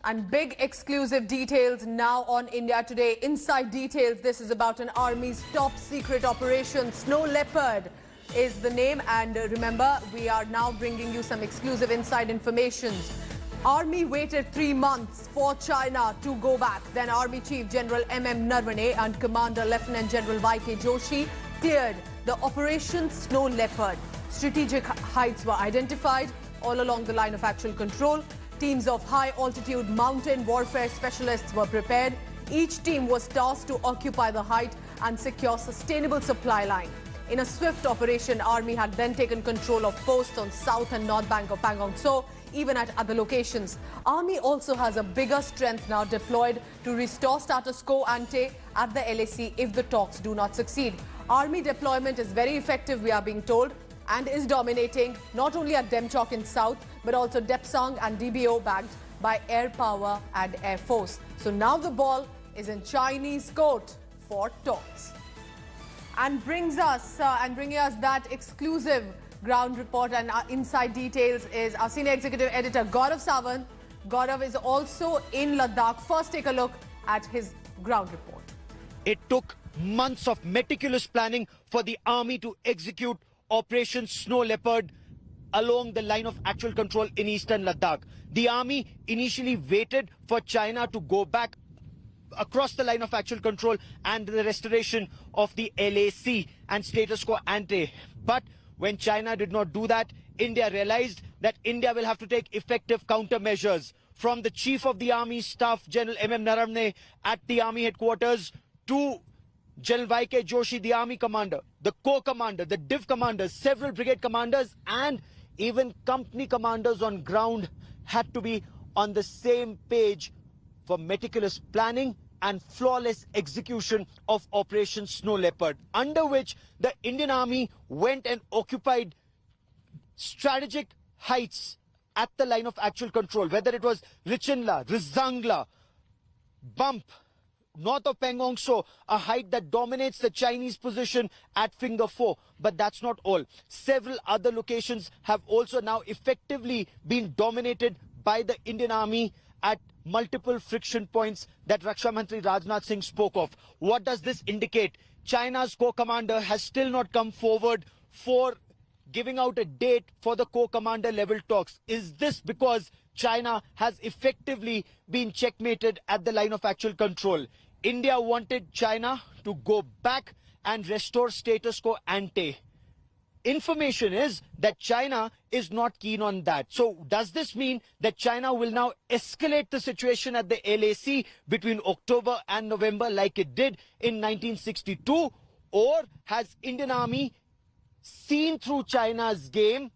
And big exclusive details now on India Today. Inside details, this is about an army's top secret operation. Snow Leopard is the name, and remember, we are now bringing you some exclusive inside information. Army waited 3 months for China to go back. Then Army Chief General M.M. Naravane and Commander Lieutenant General Y.K. Joshi cleared the Operation Snow Leopard. Strategic heights were identified all along the line of actual control. Teams of high-altitude mountain warfare specialists were prepared. Each team was tasked to occupy the height and secure sustainable supply line. In a swift operation, Army had then taken control of posts on south and north bank of Pangong Tso, even at other locations. Army also has a bigger strength now deployed to restore status quo ante at the LAC if the talks do not succeed. Army deployment is very effective, we are being told, and is dominating not only at Demchok in south, but also Depsang and DBO, backed by air power and air force. So now the ball is in Chinese court for talks. And bringing us that exclusive ground report and inside details is our senior executive editor Gaurav Sawant. Gaurav is also in Ladakh. First, take a look at his ground report. It took months of meticulous planning for the army to execute Operation Snow Leopard along the line of actual control in eastern Ladakh. The army initially waited for China to go back across the line of actual control and the restoration of the LAC and status quo ante. But when China did not do that, India realized that India will have to take effective countermeasures. From the Chief of the Army Staff, General M.M. Naravane, at the Army headquarters, to General Y.K. Joshi, the Army commander, the Corps commander, the Div commanders, several brigade commanders, and even company commanders on ground had to be on the same page for meticulous planning and flawless execution of Operation Snow Leopard, under which the Indian Army went and occupied strategic heights at the line of actual control, whether it was Richinla, Rizangla, Bump, north of Pangong Tso, a height that dominates the Chinese position at Finger 4. But that's not all. Several other locations have also now effectively been dominated by the Indian Army at multiple friction points that Raksha Mantri Rajnath Singh spoke of. What does this indicate? China's Corps commander has still not come forward for giving out a date for the Corps commander level talks. Is this because China has effectively been checkmated at the line of actual control? India wanted China to go back and restore status quo ante. Information is that China is not keen on that. So does this mean that China will now escalate the situation at the LAC between October and November like it did in 1962? Or has Indian Army seen through China's game,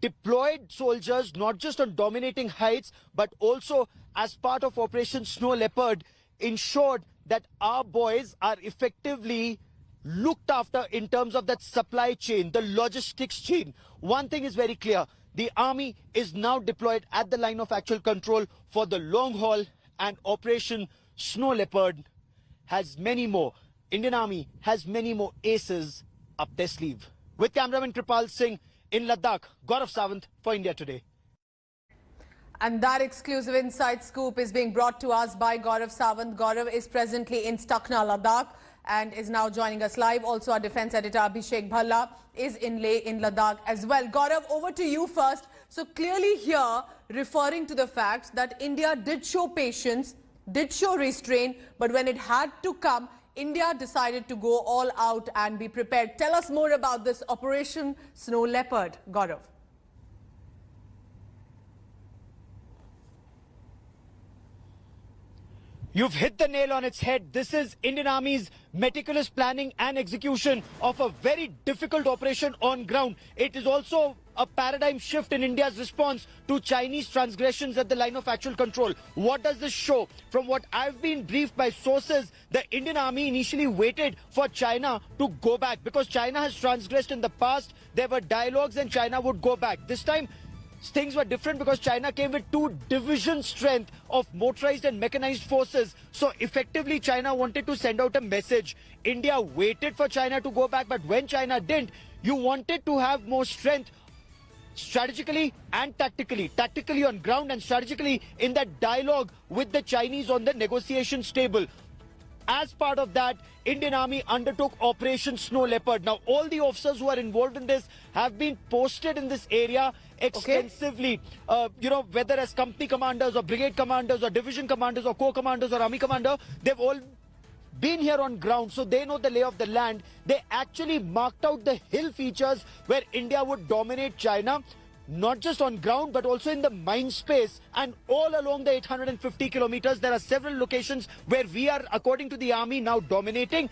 deployed soldiers not just on dominating heights, but also as part of Operation Snow Leopard, ensured that our boys are effectively looked after in terms of that supply chain, the logistics chain? One thing is very clear. The army is now deployed at the line of actual control for the long haul, and Operation Snow Leopard has many more. Indian Army has many more aces up their sleeve. With cameraman Kripal Singh in Ladakh, Gaurav Sawant for India Today. And that exclusive inside scoop is being brought to us by Gaurav Sawant. Gaurav is presently in Stakna, Ladakh, and is now joining us live. Also, our defense editor Abhishek Bhalla is in Leh in Ladakh as well. Gaurav, over to you first. So clearly here, referring to the fact that India did show patience, did show restraint, but when it had to come, India decided to go all out and be prepared. Tell us more about this Operation Snow Leopard, Gaurav. You've hit the nail on its head. This is Indian Army's meticulous planning and execution of a very difficult operation on ground. It is also a paradigm shift in India's response to Chinese transgressions at the line of actual control. What does this show? From what I've been briefed by sources, the Indian Army initially waited for China to go back because China has transgressed in the past. There were dialogues and China would go back. This time, things were different because China came with 2 division strength of motorized and mechanized forces. So effectively, China wanted to send out a message. India waited for China to go back, but when China didn't, you wanted to have more strength strategically and tactically. Tactically on ground and strategically in that dialogue with the Chinese on the negotiations table. As part of that, Indian Army undertook Operation Snow Leopard. Now, all the officers who are involved in this have been posted in this area extensively. Whether as company commanders or brigade commanders or division commanders or corps commanders or army commander, they've all been here on ground, so they know the lay of the land. They actually marked out the hill features where India would dominate China, not just on ground but also in the mind space, and all along the 850 kilometers there are several locations where we are, according to the army, now dominating.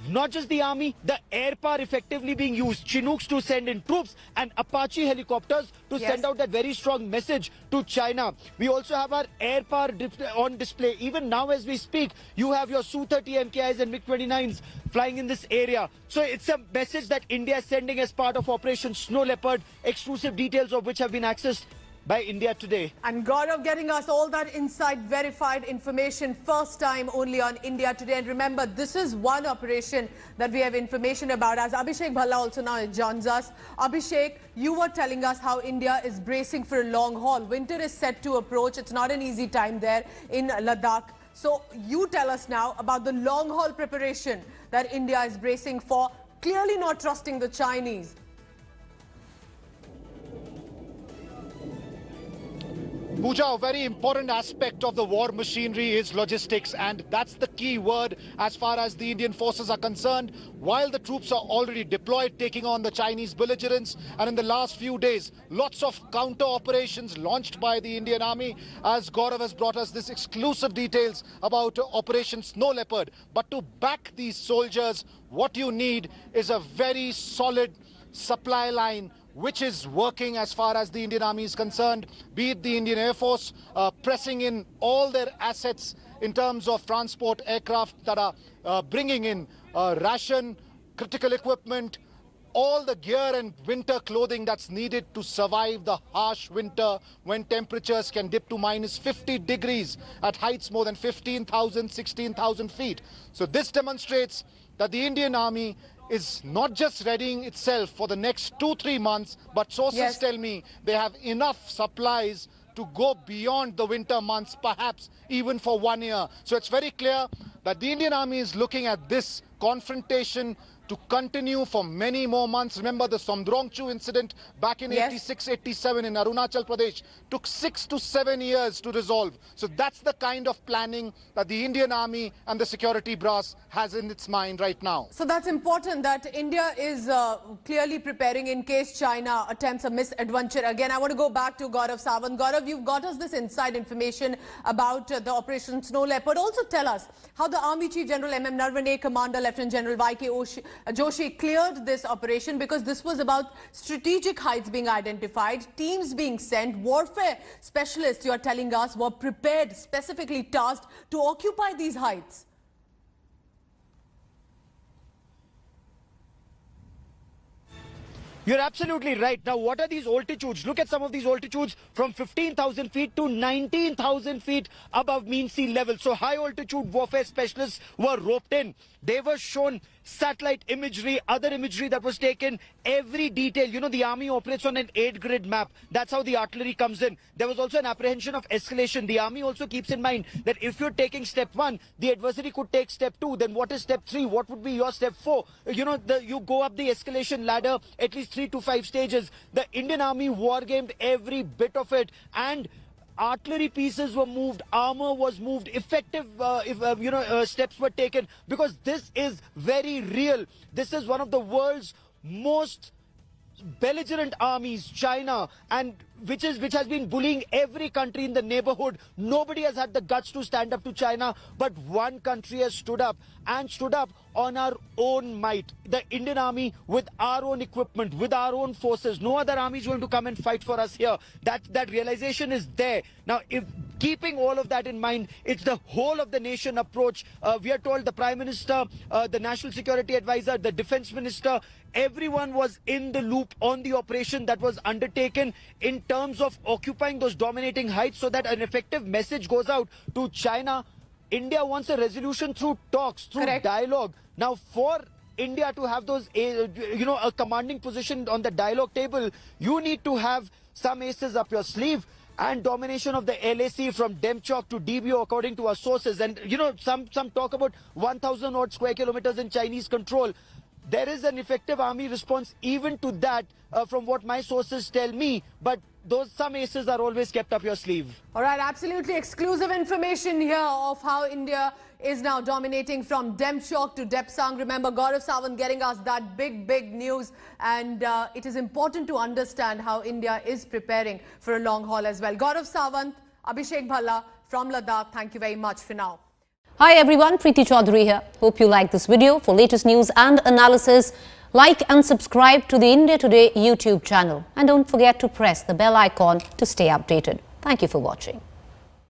Not just the army, the air power effectively being used, Chinooks to send in troops and Apache helicopters to send out that very strong message to China. We also have our air power on display. Even now as we speak, you have your Su-30 MKIs and MiG-29s flying in this area. So it's a message that India is sending as part of Operation Snow Leopard, exclusive details of which have been accessed by India today. And Gaurav getting us all that inside verified information, first time only on India Today. And remember, this is one operation that we have information about, as Abhishek Bhalla also now joins us. Abhishek, you were telling us how India is bracing for a long haul. Winter is set to approach. It's not an easy time there in Ladakh. So you tell us now about the long haul preparation that India is bracing for, clearly not trusting the Chinese. Pooja, a very important aspect of the war machinery is logistics, and that's the key word as far as the Indian forces are concerned. While the troops are already deployed, taking on the Chinese belligerents, and in the last few days, lots of counter operations launched by the Indian Army, as Gaurav has brought us this exclusive details about Operation Snow Leopard. But to back these soldiers, what you need is a very solid supply line, which is working as far as the Indian Army is concerned, be it the Indian Air Force pressing in all their assets in terms of transport aircraft that are bringing in ration, critical equipment, all the gear and winter clothing that's needed to survive the harsh winter when temperatures can dip to minus 50 degrees at heights more than 15,000, 16,000 feet. So this demonstrates that the Indian Army is not just readying itself for the next 2-3 months, but sources tell me they have enough supplies to go beyond the winter months, perhaps even for 1 year. So it's very clear that the Indian Army is looking at this confrontation to continue for many more months. Remember the Somdrongchu incident back in 86-87 in Arunachal Pradesh took 6 to 7 years to resolve. So that's the kind of planning that the Indian Army and the security brass has in its mind right now. So that's important that India is clearly preparing in case China attempts a misadventure. Again, I want to go back to Gaurav Sawant. Gaurav, you've got us this inside information about the Operation Snow Leopard. Also tell us how the Army Chief General M.M. Narvane, Commander Lieutenant General Y.K. Joshi cleared this operation, because this was about strategic heights being identified, teams being sent, warfare specialists, you are telling us, were prepared, specifically tasked to occupy these heights. You're absolutely right. Now, what are these altitudes? Look at some of these altitudes from 15,000 feet to 19,000 feet above mean sea level. So high altitude warfare specialists were roped in. They were shown satellite imagery, other imagery that was taken, every detail. You know, the army operates on an 8-grid map. That's how the artillery comes in. There was also an apprehension of escalation. The army also keeps in mind that if you're taking step 1, the adversary could take step 2. Then what is step 3? What would be your step 4? You know, you go up the escalation ladder at least 3 to 5 stages. The Indian Army war-gamed every bit of it, and artillery pieces were moved, armor was moved, effective steps were taken, because this is very real. This is one of the world's most belligerent armies, China, and which has been bullying every country in the neighborhood. Nobody has had the guts to stand up to China, but one country has stood up, and stood up on our own might. The Indian Army, with our own equipment, with our own forces. No other army is going to come and fight for us here. That realization is there. Now, if keeping all of that in mind, it's the whole of the nation approach. We are told the Prime Minister, the National Security Advisor, the Defense Minister, everyone was in the loop on the operation that was undertaken in terms of occupying those dominating heights, so that an effective message goes out to China. India wants a resolution through talks, through dialogue. Now, for India to have those, a commanding position on the dialogue table, you need to have some aces up your sleeve. And domination of the LAC from Demchok to DBO, according to our sources. And, some talk about 1,000 odd square kilometers in Chinese control. There is an effective army response even to that, from what my sources tell me. But some aces are always kept up your sleeve. All right, absolutely exclusive information here of how India is now dominating from Demchok to Depsang. Remember, Gaurav Sawant getting us that big news, and it is important to understand how India is preparing for a long haul as well. Gaurav Sawant, Abhishek Bhalla from Ladakh, thank you very much for now. Hi everyone, Preeti Chaudhary here. Hope you like this video. For latest news and analysis, like and subscribe to the India Today YouTube channel. And don't forget to press the bell icon to stay updated. Thank you for watching.